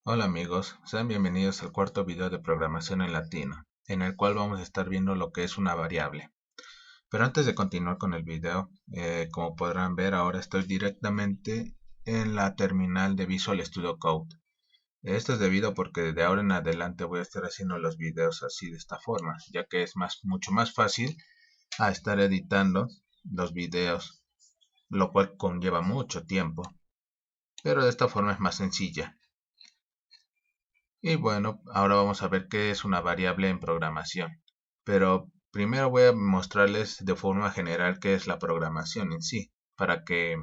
Hola amigos, sean bienvenidos al cuarto video de programación en latino, en el cual vamos a estar viendo lo que es una variable. Pero antes de continuar con el video, como podrán ver ahora estoy directamente en la terminal de Visual Studio Code. Esto es debido porque de ahora en adelante voy a estar haciendo los videos así de esta forma, ya que es mucho más fácil a estar editando los videos, lo cual conlleva mucho tiempo, pero de esta forma es más sencilla. Y bueno, ahora vamos a ver qué es una variable en programación. Pero primero voy a mostrarles de forma general qué es la programación en sí, para que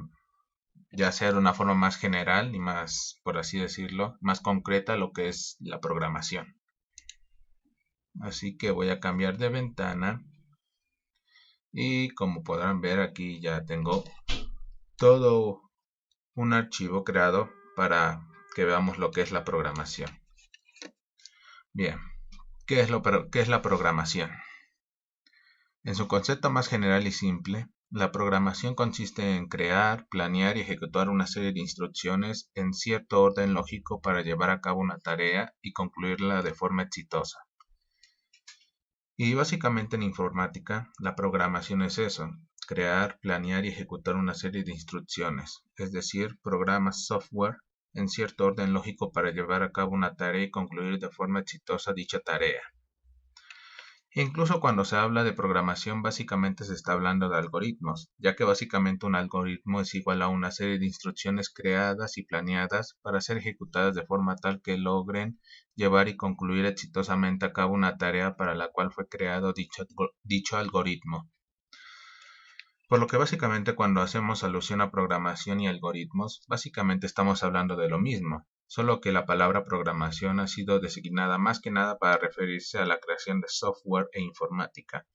ya sea de una forma más general y más, por así decirlo, más concreta lo que es la programación. Así que voy a cambiar de ventana y como podrán ver aquí ya tengo todo un archivo creado para que veamos lo que es la programación. Bien, ¿qué es la programación? En su concepto más general y simple, la programación consiste en crear, planear y ejecutar una serie de instrucciones en cierto orden lógico para llevar a cabo una tarea y concluirla de forma exitosa. Y básicamente en informática, la programación es eso, crear, planear y ejecutar una serie de instrucciones, es decir, programas software en cierto orden lógico para llevar a cabo una tarea y concluir de forma exitosa dicha tarea. Incluso cuando se habla de programación, básicamente se está hablando de algoritmos, ya que básicamente un algoritmo es igual a una serie de instrucciones creadas y planeadas para ser ejecutadas de forma tal que logren llevar y concluir exitosamente a cabo una tarea para la cual fue creado dicho algoritmo. Por lo que básicamente cuando hacemos alusión a programación y algoritmos, básicamente estamos hablando de lo mismo, solo que la palabra programación ha sido designada más que nada para referirse a la creación de software e informática,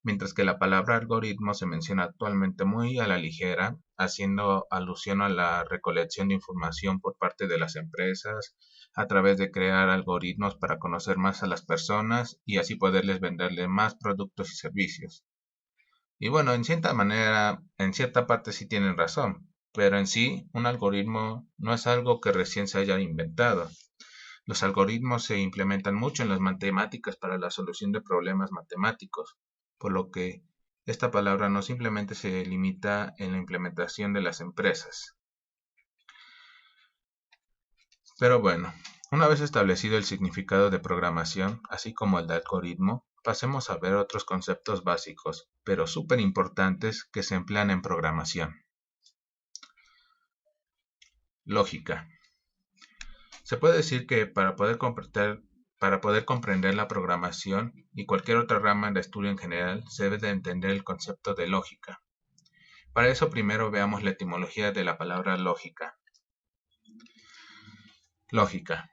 mientras que la palabra algoritmo se menciona actualmente muy a la ligera, haciendo alusión a la recolección de información por parte de las empresas, a través de crear algoritmos para conocer más a las personas y así poderles venderles más productos y servicios. Y bueno, en cierta manera, en cierta parte sí tienen razón, pero en sí, un algoritmo no es algo que recién se haya inventado. Los algoritmos se implementan mucho en las matemáticas para la solución de problemas matemáticos, por lo que esta palabra no simplemente se limita en la implementación de las empresas. Pero bueno, una vez establecido el significado de programación, así como el de algoritmo, pasemos a ver otros conceptos básicos, pero súper importantes que se emplean en programación. Lógica. Se puede decir que para poder comprender la programación y cualquier otra rama de estudio en general, se debe de entender el concepto de lógica. Para eso primero veamos la etimología de la palabra lógica. Lógica.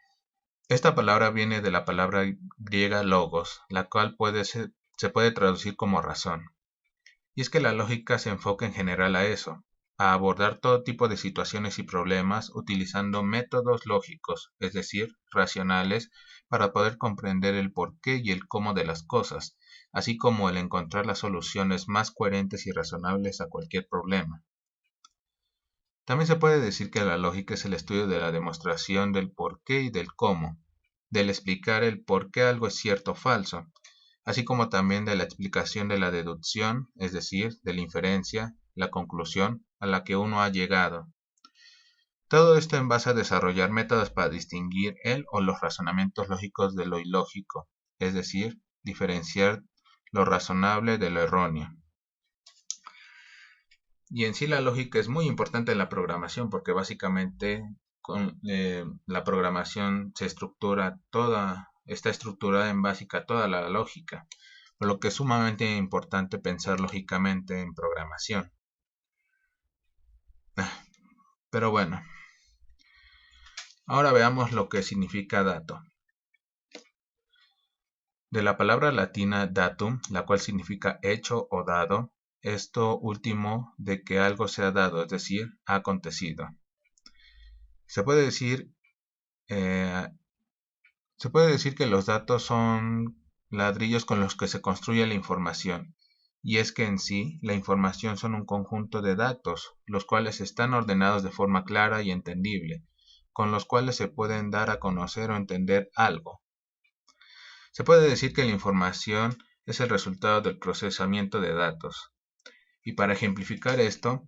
Esta palabra viene de la palabra griega logos, la cual se puede traducir como razón. Y es que la lógica se enfoca en general a eso, a abordar todo tipo de situaciones y problemas utilizando métodos lógicos, es decir, racionales, para poder comprender el porqué y el cómo de las cosas, así como el encontrar las soluciones más coherentes y razonables a cualquier problema. También se puede decir que la lógica es el estudio de la demostración del porqué y del cómo, del explicar el por qué algo es cierto o falso, así como también de la explicación de la deducción, es decir, de la inferencia, la conclusión a la que uno ha llegado. Todo esto en base a desarrollar métodos para distinguir el o los razonamientos lógicos de lo ilógico, es decir, diferenciar lo razonable de lo erróneo. Y en sí la lógica es muy importante en la programación porque básicamente con la programación está estructurada en básica toda la lógica, por lo que es sumamente importante pensar lógicamente en programación. Pero bueno, ahora veamos lo que significa dato. De la palabra latina datum, la cual significa hecho o dado, esto último de que algo se ha dado, es decir, ha acontecido. Se puede decir eh, Se puede decir que los datos son ladrillos con los que se construye la información, y es que en sí la información son un conjunto de datos, los cuales están ordenados de forma clara y entendible, con los cuales se pueden dar a conocer o entender algo. Se puede decir que la información es el resultado del procesamiento de datos. Y para ejemplificar esto,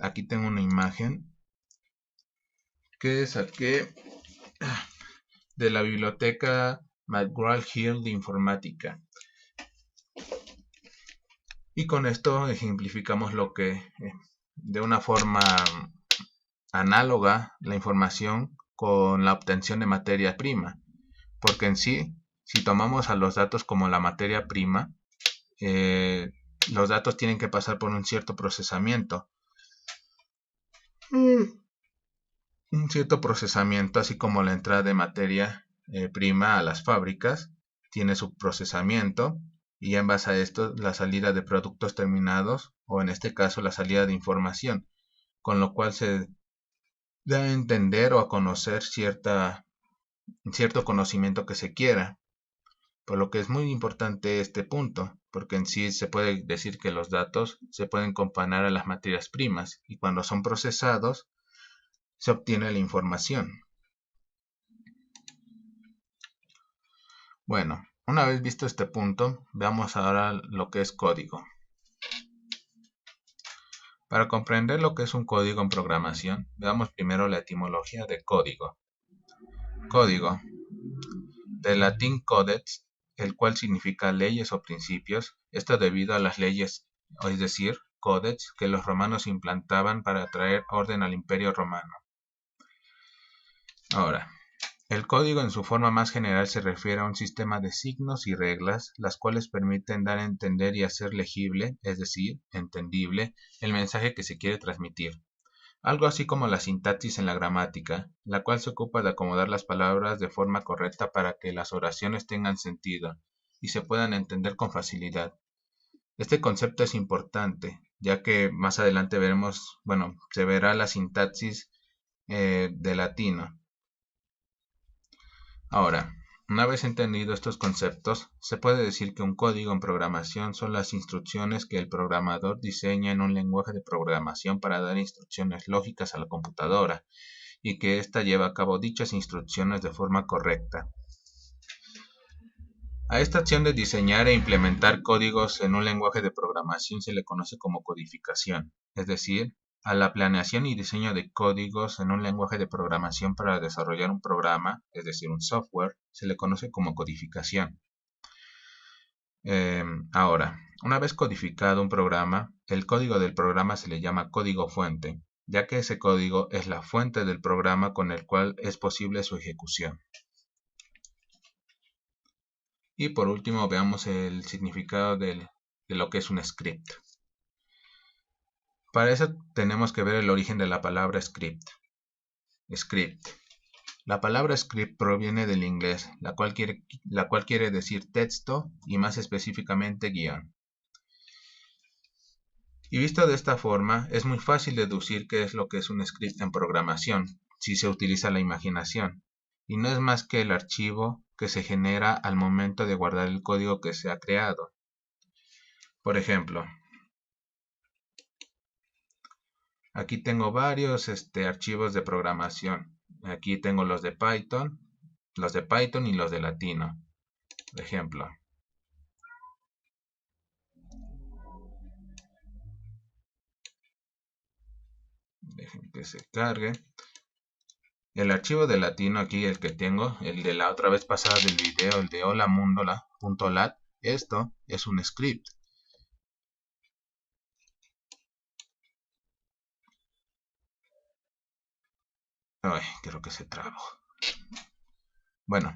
aquí tengo una imagen que saqué de la biblioteca McGraw-Hill de Informática. Y con esto ejemplificamos lo que, de una forma análoga, la información con la obtención de materia prima. Porque en sí, si tomamos a los datos como la materia prima, los datos tienen que pasar por un cierto procesamiento. Un cierto procesamiento, así como la entrada de materia prima a las fábricas, tiene su procesamiento y en base a esto la salida de productos terminados o en este caso la salida de información, con lo cual se da a entender o a conocer cierto conocimiento que se quiera. Por lo que es muy importante este punto, porque en sí se puede decir que los datos se pueden comparar a las materias primas y cuando son procesados se obtiene la información. Bueno, una vez visto este punto, veamos ahora lo que es código. Para comprender lo que es un código en programación, veamos primero la etimología de código. Código, del latín codex, el cual significa leyes o principios, esto debido a las leyes, es decir, codex, que los romanos implantaban para traer orden al Imperio Romano. Ahora, el código en su forma más general se refiere a un sistema de signos y reglas, las cuales permiten dar a entender y hacer legible, es decir, entendible, el mensaje que se quiere transmitir. Algo así como la sintaxis en la gramática, la cual se ocupa de acomodar las palabras de forma correcta para que las oraciones tengan sentido y se puedan entender con facilidad. Este concepto es importante, ya que más adelante veremos, se verá la sintaxis de latino. Ahora, una vez entendido estos conceptos, se puede decir que un código en programación son las instrucciones que el programador diseña en un lenguaje de programación para dar instrucciones lógicas a la computadora y que ésta lleva a cabo dichas instrucciones de forma correcta. A esta acción de diseñar e implementar códigos en un lenguaje de programación se le conoce como codificación, es decir, a la planeación y diseño de códigos en un lenguaje de programación para desarrollar un programa, es decir, un software, se le conoce como codificación. Ahora, una vez codificado un programa, el código del programa se le llama código fuente, ya que ese código es la fuente del programa con el cual es posible su ejecución. Y por último veamos el significado de lo que es un script. Para eso tenemos que ver el origen de la palabra script. Script. La palabra script proviene del inglés, la cual quiere decir texto y más específicamente guión. Y visto de esta forma, es muy fácil deducir qué es lo que es un script en programación, si se utiliza la imaginación. Y no es más que el archivo que se genera al momento de guardar el código que se ha creado. Por ejemplo, aquí tengo varios archivos de programación. Aquí tengo los de Python y los de Latino. Por ejemplo, dejen que se cargue. El archivo de Latino aquí, el que tengo, el de la otra vez pasada del video, el de holamundo.lat, esto es un script. Ay, creo que se trabó. Bueno,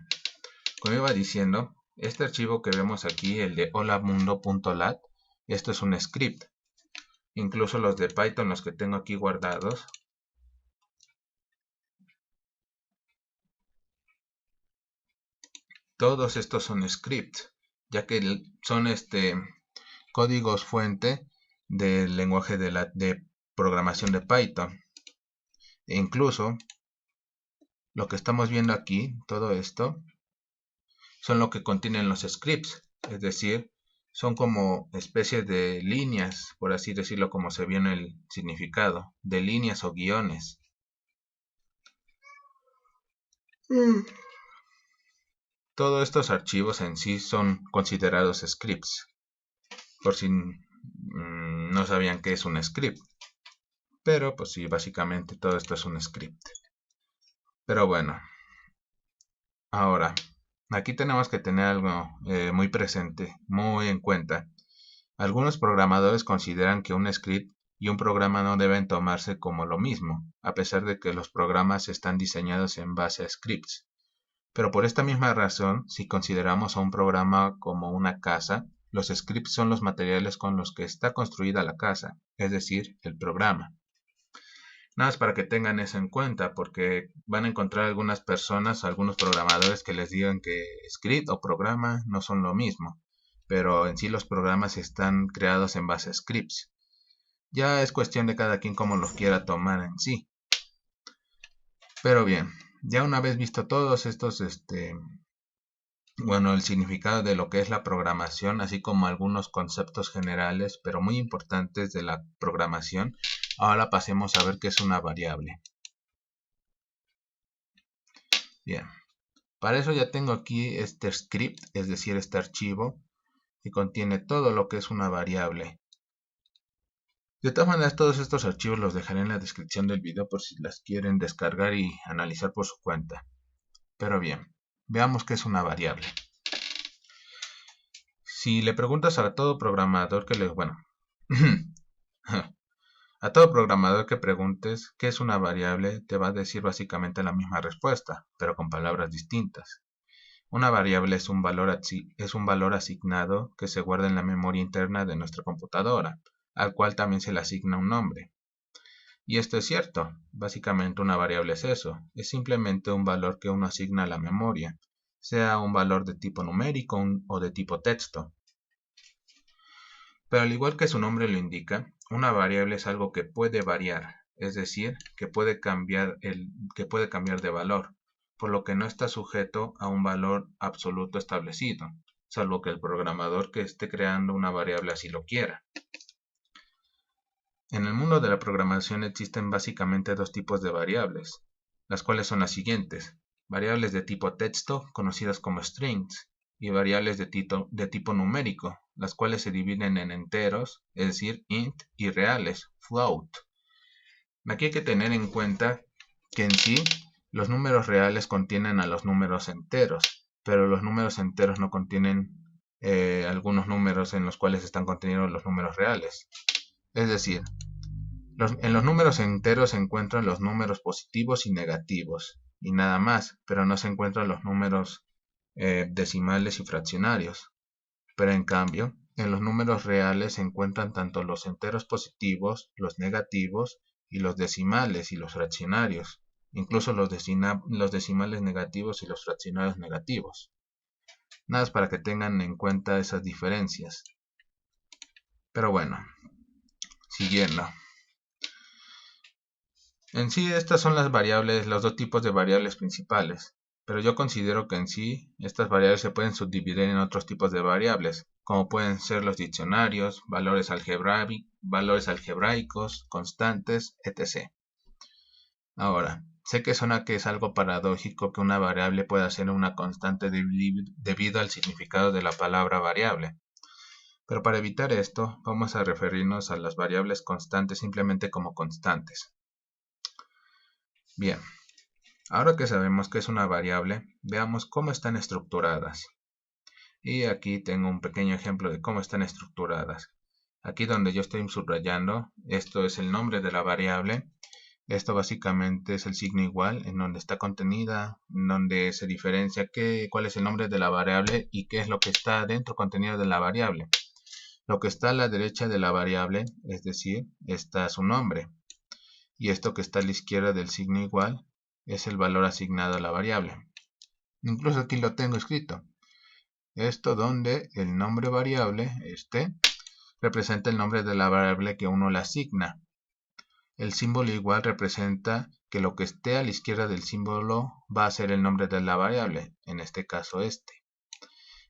como iba diciendo, este archivo que vemos aquí, el de holamundo.lat, esto es un script. Incluso los de Python, los que tengo aquí guardados, todos estos son scripts, ya que son códigos fuente del lenguaje de programación de Python. E incluso lo que estamos viendo aquí, todo esto, son lo que contienen los scripts, es decir, son como especies de líneas, por así decirlo, como se vio en el significado, de líneas o guiones. Todos estos archivos en sí son considerados scripts, por si no sabían qué es un script. Pero pues sí, básicamente todo esto es un script. Pero bueno, ahora, aquí tenemos que tener algo muy presente, muy en cuenta. Algunos programadores consideran que un script y un programa no deben tomarse como lo mismo, a pesar de que los programas están diseñados en base a scripts. Pero por esta misma razón, si consideramos a un programa como una casa, los scripts son los materiales con los que está construida la casa, es decir, el programa. Nada más para que tengan eso en cuenta, porque van a encontrar algunas personas, algunos programadores que les digan que script o programa no son lo mismo, pero en sí los programas están creados en base a scripts. Ya es cuestión de cada quien cómo los quiera tomar en sí. Pero bien, ya una vez visto todos estos, el significado de lo que es la programación, así como algunos conceptos generales, pero muy importantes de la programación, ahora pasemos a ver qué es una variable. Bien, para eso ya tengo aquí este script, es decir, este archivo, que contiene todo lo que es una variable. De todas maneras, todos estos archivos los dejaré en la descripción del video por si las quieren descargar y analizar por su cuenta. Pero bien, veamos qué es una variable. Si le preguntas a todo programador a todo programador que preguntes qué es una variable, te va a decir básicamente la misma respuesta, pero con palabras distintas. Una variable es un valor asignado que se guarda en la memoria interna de nuestra computadora, al cual también se le asigna un nombre. Y esto es cierto, básicamente una variable es eso, es simplemente un valor que uno asigna a la memoria, sea un valor de tipo numérico o de tipo texto. Pero al igual que su nombre lo indica, una variable es algo que puede variar, es decir, que puede cambiar de valor, por lo que no está sujeto a un valor absoluto establecido, salvo que el programador que esté creando una variable así lo quiera. En el mundo de la programación existen básicamente dos tipos de variables, las cuales son las siguientes: variables de tipo texto, conocidas como strings, y variables de tipo numérico, las cuales se dividen en enteros, es decir, int, y reales, float. Aquí hay que tener en cuenta que en sí los números reales contienen a los números enteros, pero los números enteros no contienen algunos números en los cuales están contenidos los números reales. Es decir, en los números enteros se encuentran los números positivos y negativos, y nada más, pero no se encuentran los números decimales y fraccionarios. Pero en cambio, en los números reales se encuentran tanto los enteros positivos, los negativos, y los decimales y los fraccionarios, incluso los decimales negativos y los fraccionarios negativos. Nada más para que tengan en cuenta esas diferencias. Pero bueno, siguiendo. En sí, estas son las variables, los dos tipos de variables principales, pero yo considero que en sí estas variables se pueden subdividir en otros tipos de variables, como pueden ser los diccionarios, valores algebraicos, constantes, etc. Ahora, sé que suena que es algo paradójico que una variable pueda ser una constante debido al significado de la palabra variable, pero para evitar esto, vamos a referirnos a las variables constantes simplemente como constantes. Bien, ahora que sabemos que es una variable, veamos cómo están estructuradas. Y aquí tengo un pequeño ejemplo de cómo están estructuradas. Aquí donde yo estoy subrayando, esto es el nombre de la variable. Esto básicamente es el signo igual, en donde está contenida, en donde se diferencia cuál es el nombre de la variable y qué es lo que está dentro contenido de la variable. Lo que está a la derecha de la variable, es decir, está su nombre. Y esto que está a la izquierda del signo igual es el valor asignado a la variable. Incluso aquí lo tengo escrito. Esto donde el nombre variable, representa el nombre de la variable que uno le asigna. El símbolo igual representa que lo que esté a la izquierda del símbolo va a ser el nombre de la variable, en este caso este.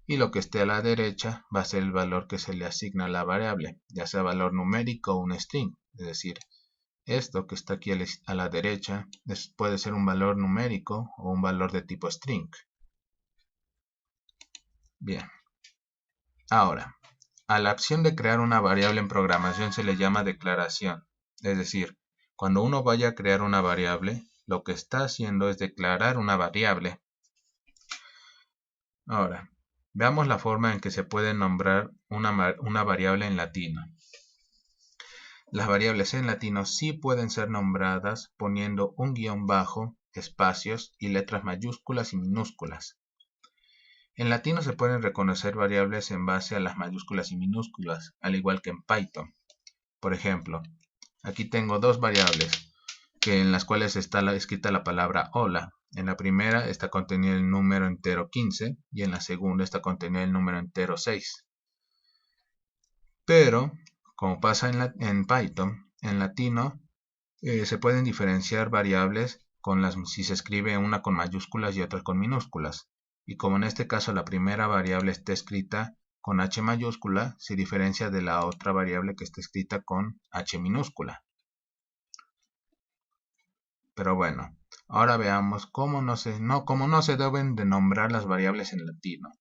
Y lo que esté a la derecha va a ser el valor que se le asigna a la variable, ya sea valor numérico o un string, es decir, Esto que está aquí a la derecha puede ser un valor numérico o un valor de tipo string. Bien. Ahora, a la acción de crear una variable en programación se le llama declaración. Es decir, cuando uno vaya a crear una variable, lo que está haciendo es declarar una variable. Ahora, veamos la forma en que se puede nombrar una variable en latino. Las variables en latino sí pueden ser nombradas poniendo un guión bajo, espacios y letras mayúsculas y minúsculas. En latino se pueden reconocer variables en base a las mayúsculas y minúsculas, al igual que en Python. Por ejemplo, aquí tengo dos variables en las cuales está escrita la palabra hola. En la primera está contenido el número entero 15 y en la segunda está contenido el número entero 6. Pero, como pasa en Python, en latino se pueden diferenciar variables si se escribe una con mayúsculas y otra con minúsculas. Y como en este caso la primera variable está escrita con H mayúscula, se diferencia de la otra variable que está escrita con H minúscula. Pero bueno, ahora veamos cómo no se deben de nombrar las variables en latino.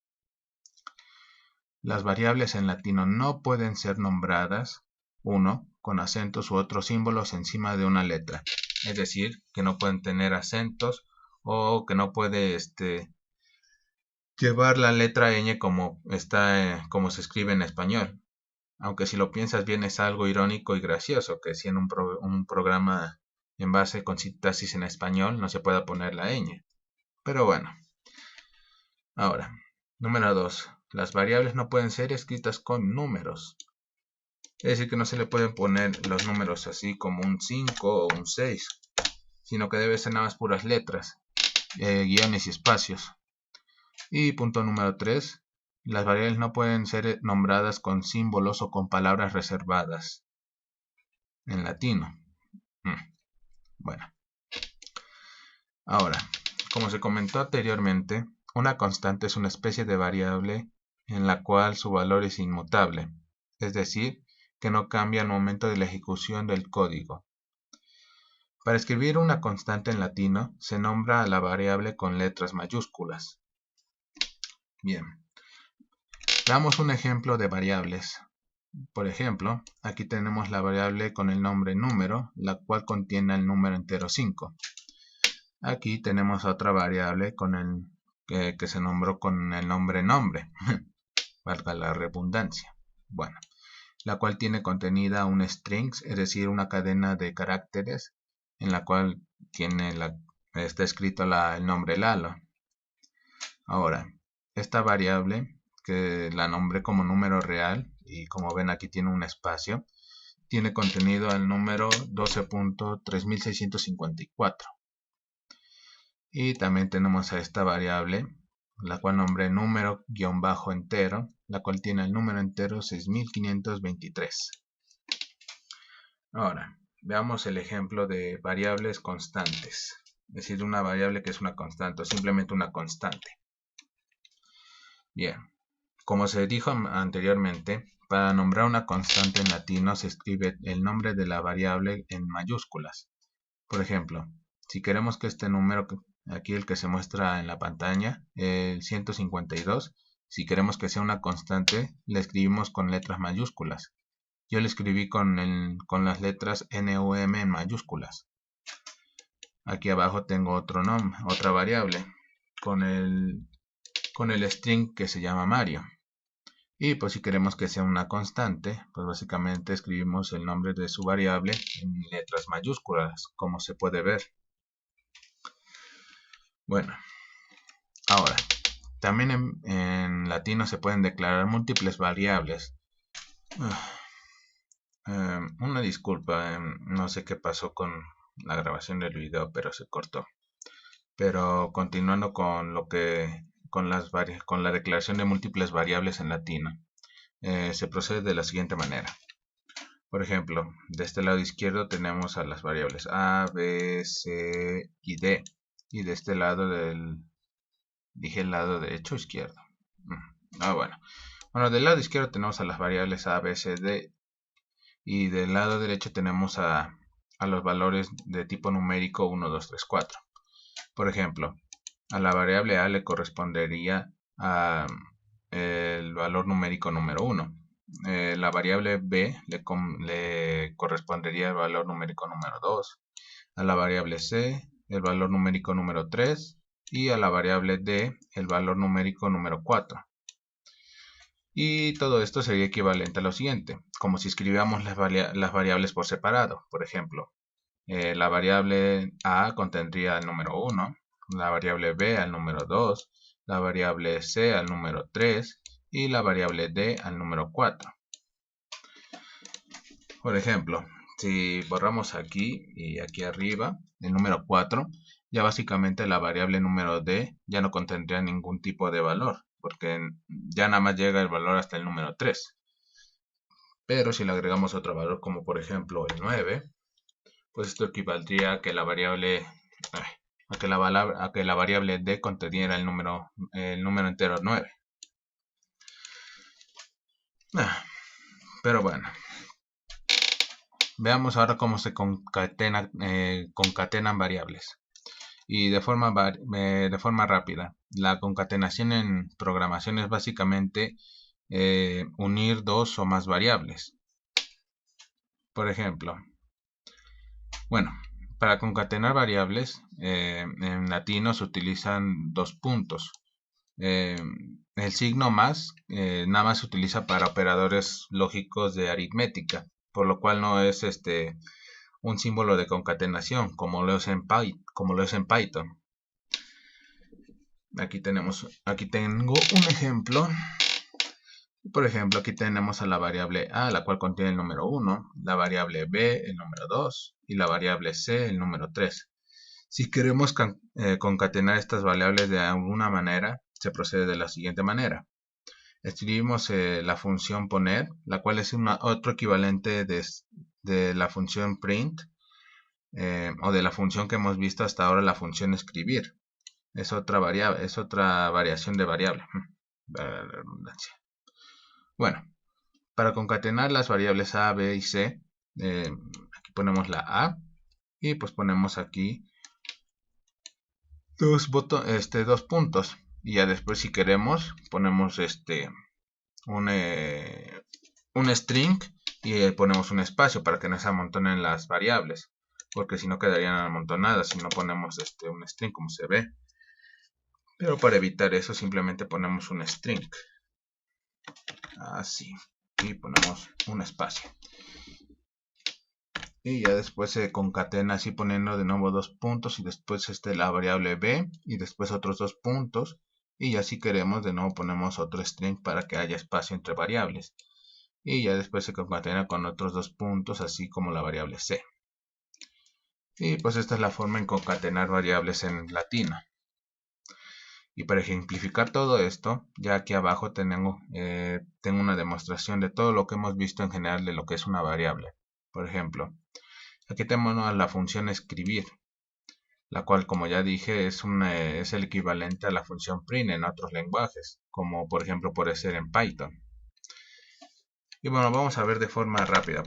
Las variables en latino no pueden ser nombradas, uno, con acentos u otros símbolos encima de una letra. Es decir, que no pueden tener acentos o que no puede llevar la letra ñ como se escribe en español. Aunque si lo piensas bien es algo irónico y gracioso que si en un programa en base con sintaxis en español no se pueda poner la ñ. Pero bueno. Ahora, número 2. Las variables no pueden ser escritas con números. Es decir, que no se le pueden poner los números así como un 5 o un 6, sino que debe ser nada más puras letras, guiones y espacios. Y punto número 3. Las variables no pueden ser nombradas con símbolos o con palabras reservadas en latino. Bueno. Ahora, como se comentó anteriormente, una constante es una especie de variable en la cual su valor es inmutable, es decir, que no cambia al momento de la ejecución del código. Para escribir una constante en latino, se nombra a la variable con letras mayúsculas. Bien, veamos un ejemplo de variables. Por ejemplo, aquí tenemos la variable con el nombre número, la cual contiene el número entero 5. Aquí tenemos otra variable que se nombró con el nombre valga la redundancia. Bueno, la cual tiene contenida un string, es decir, una cadena de caracteres en la cual está escrito el nombre Lalo. Ahora, esta variable, que la nombré como número real, y como ven aquí tiene un espacio, tiene contenido el número 12.3654. Y también tenemos a esta variable, la cual nombré número-entero, la cual tiene el número entero 6523. Ahora, veamos el ejemplo de variables constantes. Es decir, una variable que es una constante o simplemente una constante. Bien, como se dijo anteriormente, para nombrar una constante en latino se escribe el nombre de la variable en mayúsculas. Por ejemplo, si queremos que este número, aquí el que se muestra en la pantalla, el 152, si queremos que sea una constante, le escribimos con letras mayúsculas. Yo le escribí con las letras NUM en mayúsculas. Aquí abajo tengo otra variable, con el string que se llama Mario. Y pues si queremos que sea una constante, pues básicamente escribimos el nombre de su variable en letras mayúsculas, como se puede ver. Bueno, ahora, también en latino se pueden declarar múltiples variables. Una disculpa, no sé qué pasó con la grabación del video, pero se cortó. Pero continuando con con la declaración de múltiples variables en latino, se procede de la siguiente manera. Por ejemplo, de este lado izquierdo tenemos a las variables A, B, C y D. Y de este lado dije el lado derecho o izquierdo. Bueno, del lado izquierdo tenemos a las variables A, B, C, D. Y del lado derecho tenemos a a los valores de tipo numérico 1, 2, 3, 4. Por ejemplo, a la variable a le correspondería el valor numérico número 1. La variable b le correspondería el valor numérico número 2. A la variable c el valor numérico número 3 y a la variable d el valor numérico número 4. Y todo esto sería equivalente a lo siguiente, como si escribiéramos las variables por separado. Por ejemplo, la variable a contendría el número 1, la variable b al número 2, la variable c al número 3 y la variable d al número 4. Por ejemplo, si borramos aquí y aquí arriba el número 4, ya básicamente la variable número d ya no contendría ningún tipo de valor, porque ya nada más llega el valor hasta el número 3. Pero si le agregamos otro valor como por ejemplo el 9, pues esto equivaldría a que la variable d conteniera el número entero 9. Pero bueno, veamos ahora cómo se concatenan variables. Y de forma rápida. La concatenación en programación es básicamente unir dos o más variables. Por ejemplo, bueno, para concatenar variables en latino se utilizan dos puntos. El signo más nada más se utiliza para operadores lógicos de aritmética, por lo cual no es un símbolo de concatenación como lo es en Python. Aquí tengo un ejemplo. Por ejemplo, aquí tenemos a la variable a, la cual contiene el número 1, la variable b, el número 2, y la variable c, el número 3. Si queremos concatenar estas variables de alguna manera, se procede de la siguiente manera. Escribimos la función poner, la cual es otro equivalente de la función print, o de la función que hemos visto hasta ahora, la función escribir. Es otra variación de variable. La redundancia. Bueno, para concatenar las variables a, b y c, aquí ponemos la a y pues ponemos aquí dos puntos. Y ya después, si queremos, ponemos un string y ponemos un espacio para que no se amontonen las variables, porque si no quedarían amontonadas si no ponemos un string como se ve. Pero para evitar eso simplemente ponemos un string, así, y ponemos un espacio. Y ya después se concatena así poniendo de nuevo dos puntos y después la variable b y después otros dos puntos. Y ya si queremos de nuevo ponemos otro string para que haya espacio entre variables. Y ya después se concatena con otros dos puntos, así como la variable c. Y pues esta es la forma en concatenar variables en latino. Y para ejemplificar todo esto, ya aquí abajo tengo una demostración de todo lo que hemos visto en general de lo que es una variable. Por ejemplo, aquí tenemos la función escribir, la cual, como ya dije, es el equivalente a la función print en otros lenguajes, como por ejemplo puede ser en Python. Y bueno, vamos a ver de forma rápida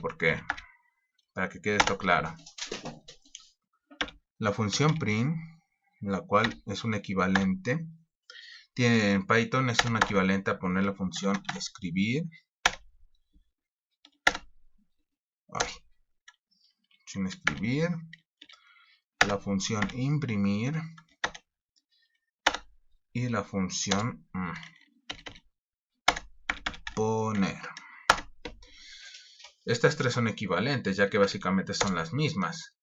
para que quede esto claro. La función print, la cual es un equivalente, en Python es un equivalente a poner la función escribir. Sin escribir, la función imprimir y la función poner. Estas tres son equivalentes, ya que básicamente son las mismas: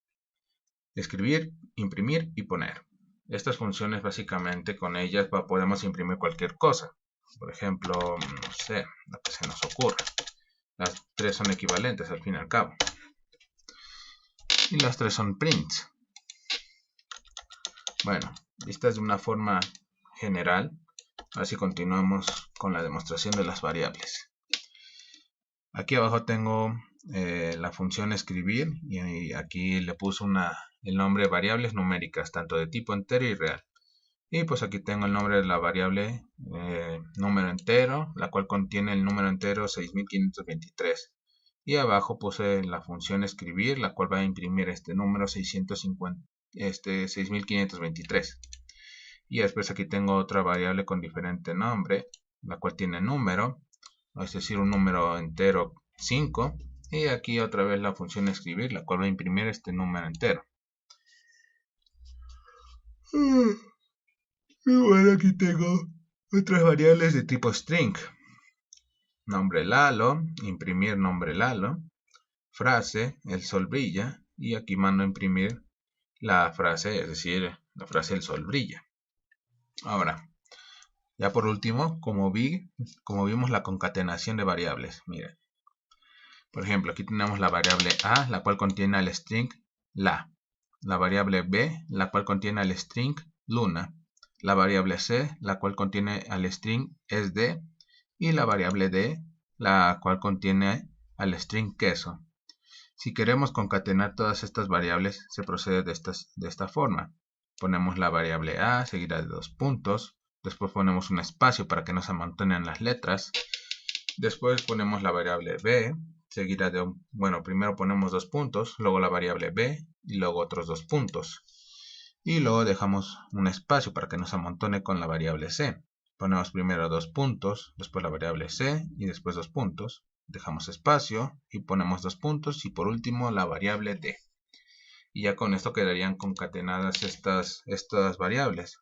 escribir, imprimir y poner. Estas funciones básicamente con ellas podemos imprimir cualquier cosa. Por ejemplo, no sé, lo que se nos ocurra. Las tres son equivalentes al fin y al cabo. Y las tres son prints. Bueno, vistas de una forma general, así continuamos con la demostración de las variables. Aquí abajo tengo la función escribir y aquí le puse el nombre variables numéricas, tanto de tipo entero y real. Y pues aquí tengo el nombre de la variable número entero, la cual contiene el número entero 6523. Y abajo puse la función escribir, la cual va a imprimir este número 6523. Y después aquí tengo otra variable con diferente nombre, la cual tiene número, es decir, un número entero 5. Y aquí otra vez la función escribir, la cual va a imprimir este número entero. Y bueno, aquí tengo otras variables de tipo string. Nombre Lalo, imprimir nombre Lalo, frase, el sol brilla, y aquí mando a imprimir la frase, es decir, la frase el sol brilla. Ahora, ya por último, como vimos la concatenación de variables, miren. Por ejemplo, aquí tenemos la variable A, la cual contiene el string la variable B, la cual contiene el string luna, la variable C, la cual contiene el string sd, y la variable D, la cual contiene al string queso. Si queremos concatenar todas estas variables, se procede de esta forma. Ponemos la variable A, seguida de 2 puntos, después ponemos un espacio para que no se amontonen las letras, después ponemos la variable B, seguida de primero ponemos 2 puntos, luego la variable B, y luego otros 2 puntos. Y luego dejamos un espacio para que no se amontone con la variable C. Ponemos primero 2 puntos, después la variable C y después 2 puntos. Dejamos espacio y ponemos 2 puntos y por último la variable D. Y ya con esto quedarían concatenadas estas variables.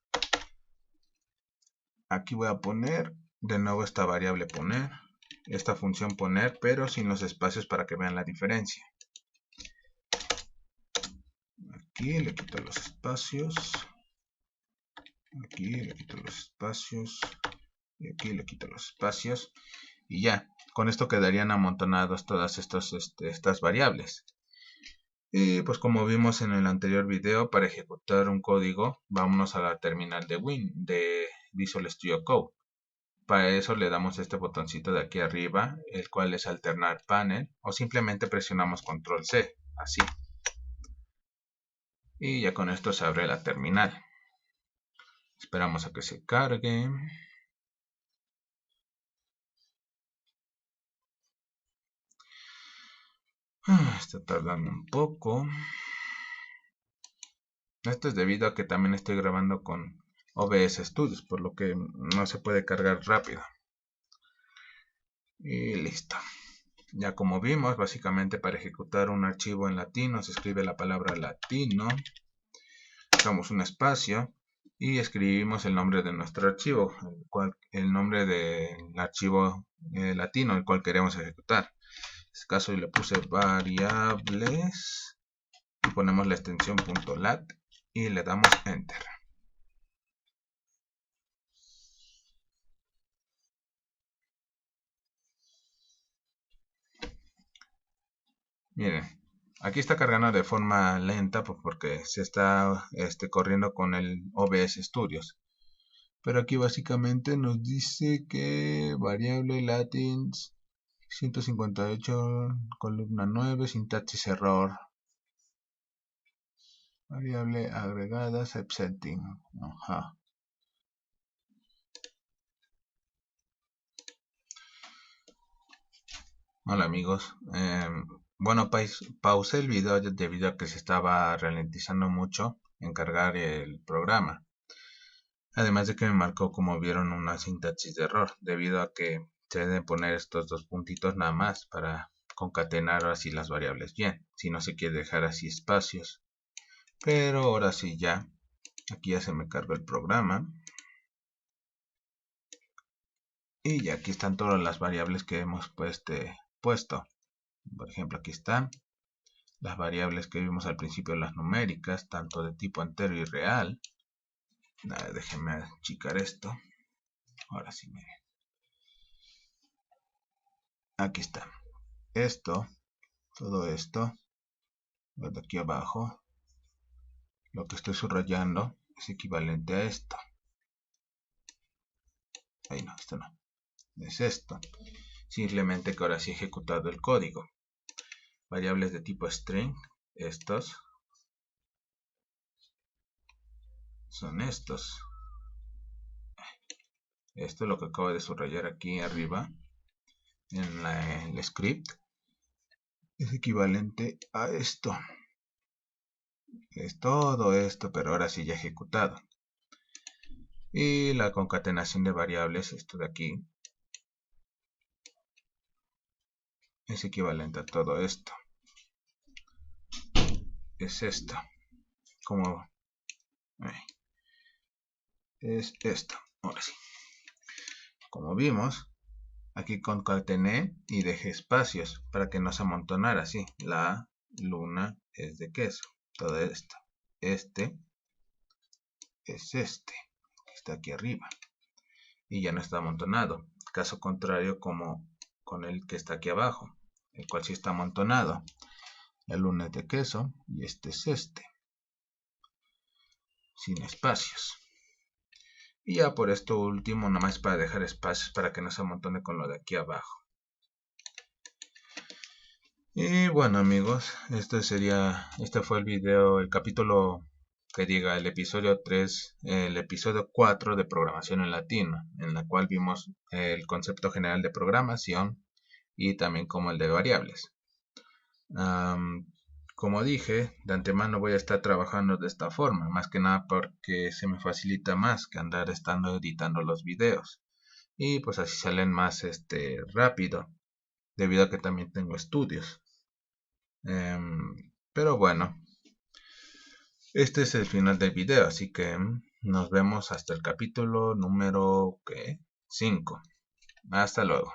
Aquí voy a poner de nuevo esta variable poner, esta función poner, pero sin los espacios para que vean la diferencia. Aquí le quito los espacios. Aquí le quito los espacios. Y aquí le quito los espacios. Y ya, con esto quedarían amontonados todas estas variables. Y pues como vimos en el anterior video, para ejecutar un código, vámonos a la terminal de Visual Studio Code. Para eso le damos este botoncito de aquí arriba, el cual es alternar panel, o simplemente presionamos control C, así. Y ya con esto se abre la terminal. Esperamos a que se cargue. Está tardando un poco. Esto es debido a que también estoy grabando con OBS Studios, por lo que no se puede cargar rápido. Y listo. Ya como vimos, básicamente para ejecutar un archivo en latino se escribe la palabra latino, damos un espacio y escribimos el nombre de nuestro archivo, el nombre del archivo latino el cual queremos ejecutar. En este caso yo le puse variables y ponemos la extensión .lat y le damos enter. Miren, aquí está cargando de forma lenta porque se está corriendo con el OBS Studios. Pero aquí básicamente nos dice que variable latin 158 columna 9 sintaxis error. Variable agregada setting. Ajá. Hola amigos. Bueno, pausé el video debido a que se estaba ralentizando mucho en cargar el programa. Además de que me marcó, como vieron, una sintaxis de error, debido a que se deben poner estos 2 puntitos nada más para concatenar así las variables bien, si no se quiere dejar así espacios. Pero ahora sí ya, aquí ya se me cargó el programa. Y ya aquí están todas las variables que hemos puesto. Por ejemplo, aquí están las variables que vimos al principio, las numéricas, tanto de tipo entero y real. Déjenme achicar esto. Ahora sí, miren. Aquí está. Todo esto, de aquí abajo, lo que estoy subrayando es equivalente a esto. Ahí no, esto no. Es esto. Simplemente que ahora sí he ejecutado el código. Variables de tipo string, estos son estos. Esto es lo que acabo de subrayar aquí arriba en el script. es equivalente a esto. Es todo esto, pero ahora sí ya ejecutado. Y la concatenación de variables, esto de aquí, es equivalente a todo esto. Es esto. Como es esto. Ahora sí. Como vimos, aquí concatené y dejé espacios para que no se amontonara así. La luna es de queso. Todo esto. Este es este. Está aquí arriba. Y ya no está amontonado. Caso contrario como con el que está aquí abajo, el cual sí está amontonado. La luna es de queso y este es este. Sin espacios. Y ya por esto último, nada más para dejar espacios para que no se amontone con lo de aquí abajo. Y bueno amigos, este fue el video, el capítulo que diga el episodio 3, el episodio 4 de programación en latino, en la cual vimos el concepto general de programación y también como el de variables. Como dije, de antemano voy a estar trabajando de esta forma, más que nada porque se me facilita más que andar estando editando los videos. Y pues así salen más rápido, debido a que también tengo estudios. Pero bueno, este es el final del video, así que nos vemos hasta el capítulo número 5. Hasta luego.